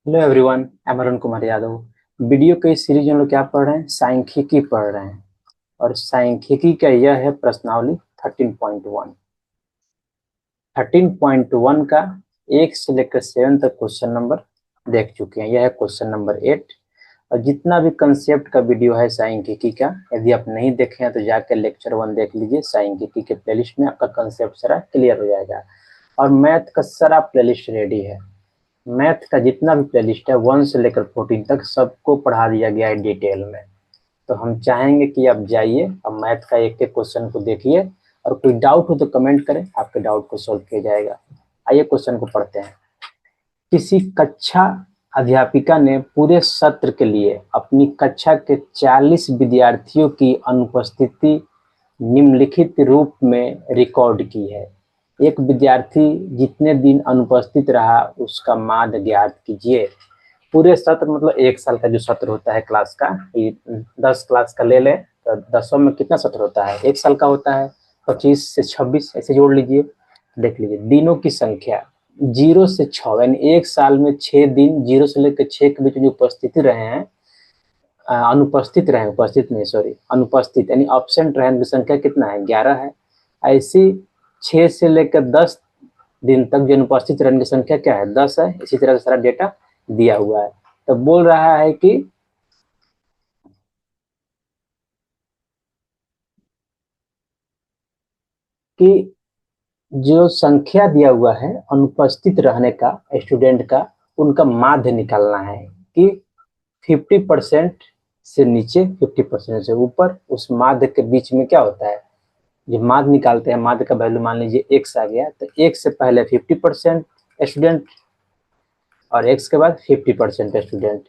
Hello everyone, I'm Arun Kumar Yadav. Video के इस series में हम लोग क्या पढ़ रहे हैं? सांख्यिकी पढ़ रहे हैं। और सांख्यिकी का यह है प्रश्नावली 13.1। 13.1 का 1 से लेकर 7 तक क्वेश्चन नंबर देख चुके हैं। यह है क्वेश्चन नंबर 8। और जितना भी कंसेप्ट का वीडियो है सांख्यिकी का, यदि आप नहीं देखे हैं तो जाकर लेक्चर 1 देख लीजिए। सांख्यिकी के प्लेलिस्ट में आपका कंसेप्ट सारा क्लियर हो जाएगा। और मैथ का सारा प्लेलिस्ट रेडी है। मैथ का जितना भी प्लेलिस्ट है 1 से लेकर 14 तक सबको पढ़ा दिया गया है डिटेल में। तो हम चाहेंगे कि आप जाइए अब मैथ का एक एक क्वेश्चन को देखिए। और कोई डाउट हो तो कमेंट करें, आपके डाउट को सॉल्व किया जाएगा। आइए क्वेश्चन को पढ़ते हैं। किसी कक्षा अध्यापिका ने पूरे सत्र के लिए अपनी कक्षा के 40 विद्यार्थियों की अनुपस्थिति निम्नलिखित रूप में रिकॉर्ड की है। एक विद्यार्थी जितने दिन अनुपस्थित रहा उसका माध्य ज्ञात कीजिए। पूरे सत्र मतलब 1 साल का जो सत्र होता है क्लास का, ये 10 क्लास का ले ले तो 10 में कितना सत्र होता है? 1 साल का होता है। 25 से 26 ऐसे जोड़ लीजिए। देख लीजिए दिनों की संख्या 0 से 6, यानी 1 साल में 6 दिन 0 से लेकर 6 के बीच जो उपस्थिति रहे हैं, अनुपस्थित रहे, उपस्थित नहीं सॉरी अनुपस्थित यानी अब्सेंट रहे की संख्या कितना है? 11 है। ऐसी 6 से लेकर 10 दिन तक जो अनुपस्थित रहने की संख्या क्या है? 10 है। इसी तरह का सारा डेटा दिया हुआ है। तो बोल रहा है कि जो संख्या दिया हुआ है अनुपस्थित रहने का स्टूडेंट का, उनका माध्य निकालना है कि 50% से नीचे 50% से ऊपर, उस माध्य के बीच में क्या होता है? जब माध्य निकालते हैं, माध्य का वैल्यू मान लीजिए x आ गया, तो x से पहले 50% स्टूडेंट और x के बाद 50% स्टूडेंट।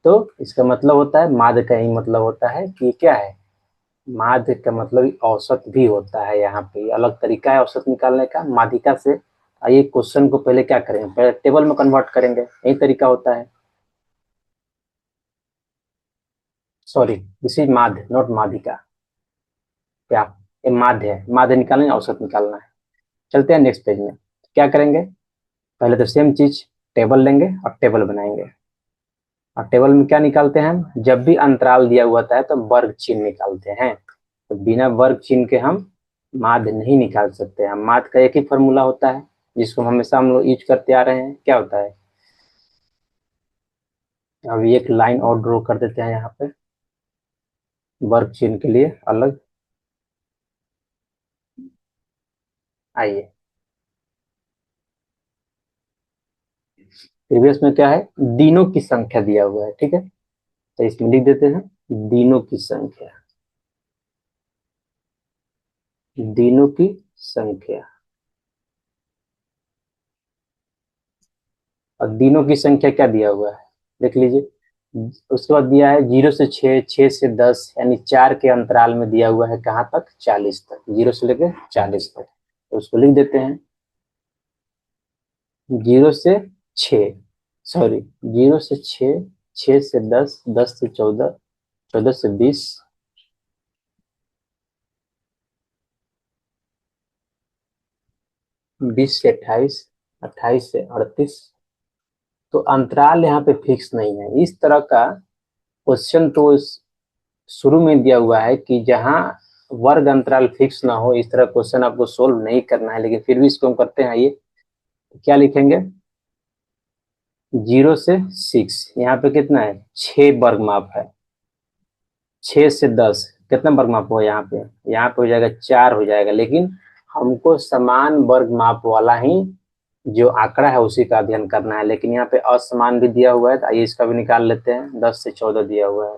तो इसका मतलब होता है, माध्य का ही मतलब होता है कि क्या है? माध्य का मतलब औसत भी होता है। यहाँ पे अलग तरीका है औसत निकालने का माध्यिका से। आइए क्वेश्चन को पहले क्या करेंगे, पहले टेबल में कन्वर्ट करेंगे, यही तरीका होता है। सॉरी, दिस इज माध्य नॉट माध्यिका। क्या? ये माध्य है, माध्य निकालना है, औसत निकालना है। चलते हैं नेक्स्ट पेज में। क्या करेंगे? पहले तो सेम चीज, टेबल लेंगे और टेबल बनाएंगे। और टेबल में क्या निकालते हैं हम? जब भी अंतराल दिया हुआ होता है तो वर्ग चिन्ह निकालते हैं। तो बिना वर्ग चिन्ह के हम माध्य नहीं निकाल सकते हैं। माध्य का एक ही फॉर्मूला होता है जिसको हमेशा हम लोग यूज करते आ रहे हैं। क्या होता है? अब एक लाइन और ड्रॉ कर देते हैं यहाँ पे वर्ग चिन्ह के लिए अलग। आइए, प्रीवियस में क्या है? दिनों की संख्या दिया हुआ है, ठीक है। तो इसमें लिख देते हैं दिनों की संख्या। दिनों की संख्या। और दिनों की संख्या क्या दिया हुआ है? देख लीजिए। उसके बाद दिया है 0 से 6, 6 से 10, यानी 4 के अंतराल में दिया हुआ है। कहाँ तक? 40 तक, 0 से लेकर 40 तक। तो उसको लिख देते हैं 0 से 6, सॉरी 0 से 6, 6 से 10, 10 से 14, 14 से 20, 20 से 28, 28 से 38। तो अंतराल यहाँ पे फिक्स नहीं है। इस तरह का क्वेश्चन तो शुरू में दिया हुआ है कि जहां वर्ग अंतराल फिक्स ना हो, इस तरह क्वेश्चन आपको सोल्व नहीं करना है। लेकिन फिर भी इसको हम करते हैं। ये क्या लिखेंगे? 0 से 6, यहाँ पे कितना है? 6 वर्ग माप है। 6 से 10 कितना वर्ग माप हुआ यहाँ पे? यहाँ पे हो जाएगा 4 हो जाएगा। लेकिन हमको समान वर्ग माप वाला ही जो आंकड़ा है उसी का अध्ययन करना है। लेकिन यहाँ पे असमान भी दिया हुआ है, तो आइए इसका भी निकाल लेते हैं। 10 से 14 दिया हुआ है,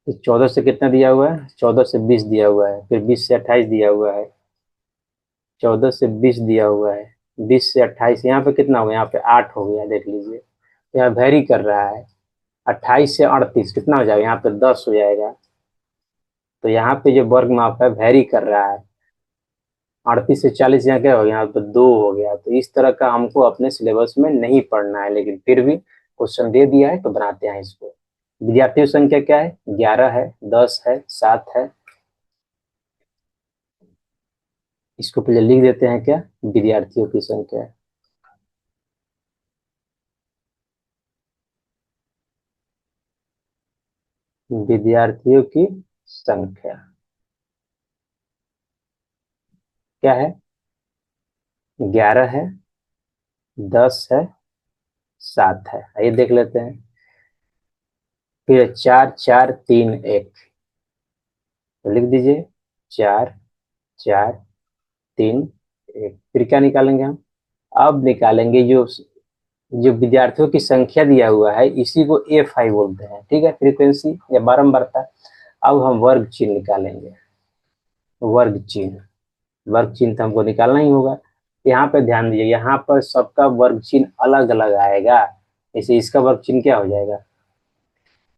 तो 14 से कितना दिया हुआ है? 14 से 20 दिया हुआ है, फिर 20 से 28 दिया हुआ है, 14 से 20 दिया हुआ है, 20 से 28, यहाँ पे कितना हुआ? यहाँ पे 8 हो गया। देख लीजिए यहाँ वेरी कर रहा है। 28 से 38 कितना हो जाएगा? यहाँ पे 10 हो जाएगा। तो यहाँ पे जो वर्ग माप है वेरी कर रहा है। 38 से 40 यहाँ क्या हो गया? यहाँ पे 2 हो गया। तो इस तरह का हमको अपने सिलेबस में नहीं पढ़ना है, लेकिन फिर भी क्वेश्चन दे दिया है तो बनाते हैं इसको। विद्यार्थियों की संख्या क्या है? 11 है, 10 है, 7 है। इसको पहले लिख देते हैं क्या? विद्यार्थियों की संख्या। विद्यार्थियों की संख्या क्या है? 11 है, 10 है, 7 है। आइए देख लेते हैं। फिर 4 4 3 1, तो लिख दीजिए 4 4 3 1। फिर क्या निकालेंगे हम? अब निकालेंगे जो जो विद्यार्थियों की संख्या दिया हुआ है, इसी को F i बोलते हैं। ठीक है, फ्रीक्वेंसी या बारंबारता। अब हम वर्ग चिन्ह निकालेंगे। वर्ग चिन्ह, वर्ग चिन्ह तो हमको निकालना ही होगा। यहाँ पे ध्यान दीजिए, यहाँ पर सबका वर्ग चिन्ह अलग अलग आएगा। जैसे इसका वर्ग चिन्ह क्या हो जाएगा?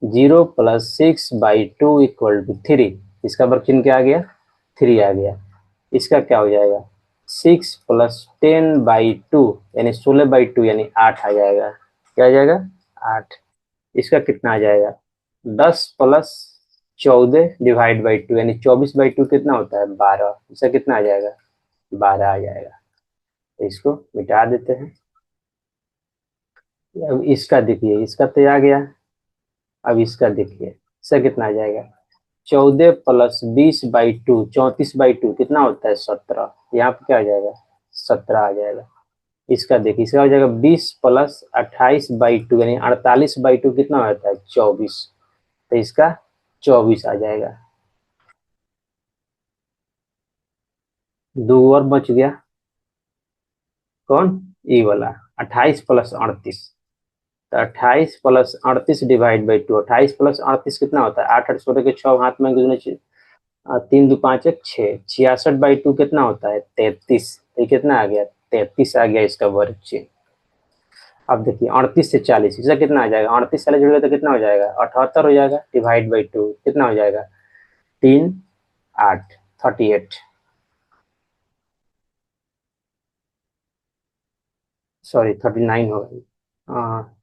0 + 6/2 = 3। इसका वर्ग चिन्ह क्या आ गया? 3 आ गया। इसका क्या हो जाएगा? 6 + 10/2 यानी 16/2 यानी 8 आ जाएगा। क्या आ जाएगा? 8। इसका कितना आ जाएगा? 10 + 14/2 यानी 24/2 कितना होता है? 12। इसका कितना आ जाएगा? 12 आ जाएगा। तो इसको मिटा देते हैं। अब इसका देखिए, इसका तो आ गया। अब इसका देखिए, इसका कितना आ जाएगा? 14 + 20/2 34/2 कितना होता है? 17। यहाँ पे क्या आ जाएगा? 17 आ जाएगा। इसका देखिए, इसका हो जाएगा 20 + 28/2 यानी 48/2 कितना होता है? 24। तो इसका 24 आ जाएगा। दो और बच गया। कौन? ई वाला। 28 + 38। तो 28 + 38/2। 28 + 38 कितना होता है? 8 8 16 के 6 हाथ में गुजरने चाहिए। 3 2 5 1 6। 66/2 कितना होता है? 33। ये कितना आ गया? 33 आ गया इसका वर्ग चिन्ह। अब देखिए 38 से 40, इसका कितना आ जाएगा? 38 साल जुड़ेगा तो कितना हो जाएगा? 78 हो जाएगा। /2 कितना हो जाएगा? 3 8 38। सॉरी 39 हो गई।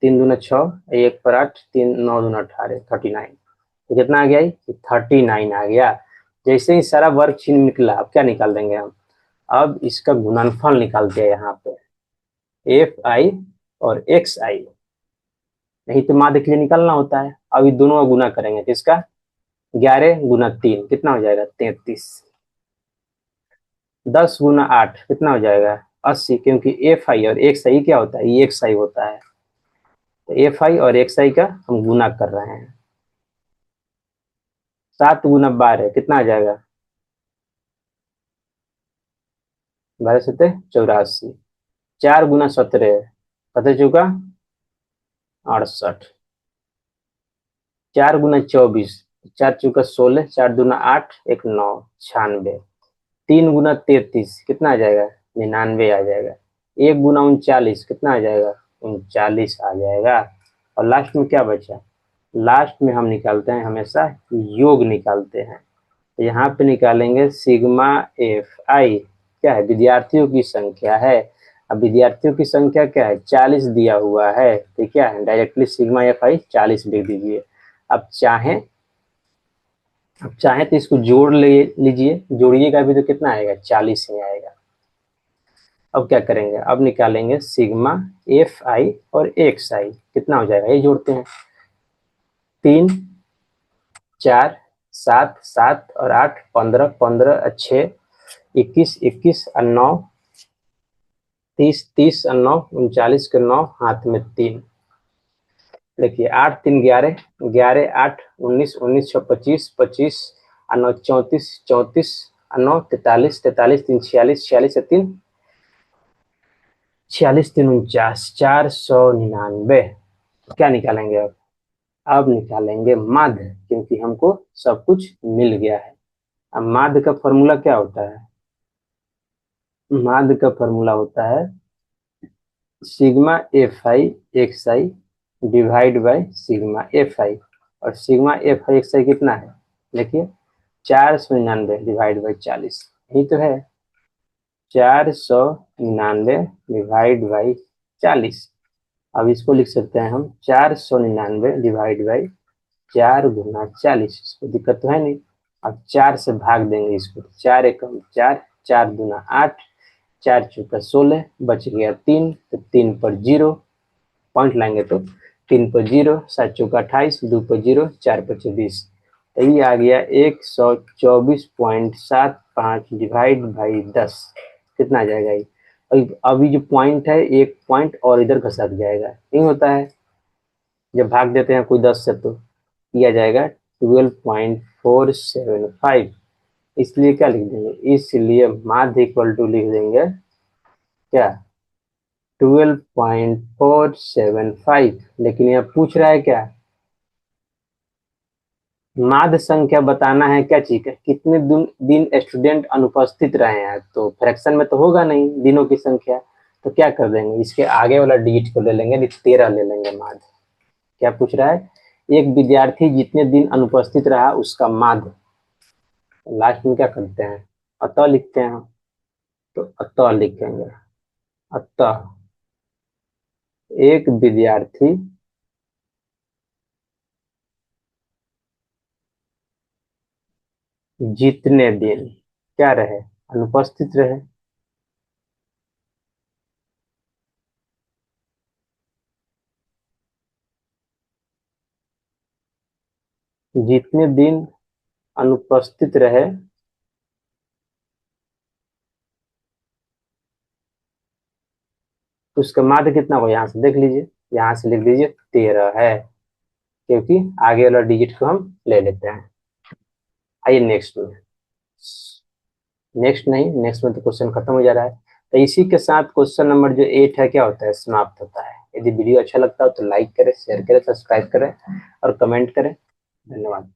3 दूना 6, 1 पर 8, 3 9 दूना 18, 39। तो कितना आ गया? 39 आ गया। जैसे ही सारा वर्ग चिन्ह निकला, अब क्या निकाल देंगे हम? अब इसका गुणनफल निकालते हैं यहाँ पे। Fi और Xi, नहीं तो माध्य के लिए निकालना होता है। अब ये दोनों का गुना करेंगे, किसका? 11 × 3 कितना हो जाएगा? 33। 10 × 8 कितना हो जाएगा? 80, क्योंकि Fi और Xi क्या होता है? ये Xi होता है। तो Fi और Xi का हम गुना कर रहे हैं। 7 × 12 कितना आ जाएगा? 12 × 7 = 84। 4 × 17 पता चुका? 68। 4 × 24, 4 × 4 = 16, 4 दूना 8, 1 9, 96। 3 × 33 कितना आ जाएगा? 99 आ जाएगा। 1 × 39 कितना आ जाएगा? 39 आ जाएगा। और लास्ट में क्या बचा? लास्ट में हम निकालते हैं हमेशा योग निकालते हैं। तो यहाँ पे निकालेंगे सिग्मा Fi। क्या है? विद्यार्थियों की संख्या है। अब विद्यार्थियों की संख्या क्या है? 40 दिया हुआ है। तो क्या है? डायरेक्टली सिग्मा Fi 40 लिख दीजिए। अब चाहे तो इसको जोड़ ले लीजिए, जोड़िएगा भी तो कितना आएगा? 40 ही आएगा। अब क्या करेंगे? अब निकालेंगे सिग्मा Fi और Xi कितना हो जाएगा, ये जोड़ते हैं। 3 4 7 7 और 8 15 15 और 6 21 21 और 9 30 30 और 9 39 के 9 हाथ में 3। देखिए 8 3 11 11 8 19 19 6 25 25 और 9 34 34 और 9 43 43 3 46 46 और 3 46 3 49 499। क्या निकालेंगे अब? अब निकालेंगे माध्य, क्योंकि हमको सब कुछ मिल गया है। अब माध्य का फॉर्मूला क्या होता है? माध्य का फॉर्मूला होता है sigma Fi Xi divide by sigma Fi। और सिग्मा Fi Xi कितना है? देखिए 499 डिवाइड बाई 40, यही तो है। 499 डिवाइड बाई 40। अब इसको लिख सकते हैं हम 499 डिवाइड बाई 4 × 40। इसको दिक्कत तो है नहीं। अब 4 से भाग देंगे इसको। 4 एकम 4, 4 दूना 8, 4 चौका 16, बच गया 3, तो 3 पर 0 पॉइंट लाएंगे तो 3 पर 0, 7 चौका 28, 2 पर 0, 4 पर 20। तो ये आ गया 124.75 डिवाइड बाई 10। कितना आ जाएगा ये? अभी जो पॉइंट है एक पॉइंट और इधर घसक जाएगा, नहीं होता है जब भाग देते हैं कोई 10 से, तो किया जाएगा 12.475। इसलिए क्या लिख देंगे, इसलिए माध्य इक्वल टू लिख देंगे क्या, 12.475। लेकिन यह पूछ रहा है क्या, माध्य संख्या बताना है क्या चीज है, कितने दिन स्टूडेंट अनुपस्थित रहे हैं। तो फ्रैक्शन में तो होगा नहीं दिनों की संख्या, तो क्या कर देंगे, इसके आगे वाला डिजिट को ले लेंगे, 13 ले लेंगे माध्य। क्या पूछ रहा है, एक विद्यार्थी जितने दिन अनुपस्थित रहा उसका माध्य। लास्ट में क्या करते हैं, अतः लिखते हैं हम, तो अतः लिखेंगे, अतः एक विद्यार्थी जितने दिन क्या रहे, अनुपस्थित रहे। जितने दिन अनुपस्थित रहे तो उसका माध्य कितना होगा, यहाँ से देख लीजिए, यहाँ से लिख लीजिए 13 है, क्योंकि आगे वाला डिजिट को हम ले लेते हैं। आइए नेक्स्ट में, नेक्स्ट नहीं, नेक्स्ट में तो क्वेश्चन खत्म हो जा रहा है। तो इसी के साथ क्वेश्चन नंबर जो 8 है क्या होता है, समाप्त होता है। यदि वीडियो अच्छा लगता हो तो लाइक करें, शेयर करें, सब्सक्राइब करें और कमेंट करें। धन्यवाद।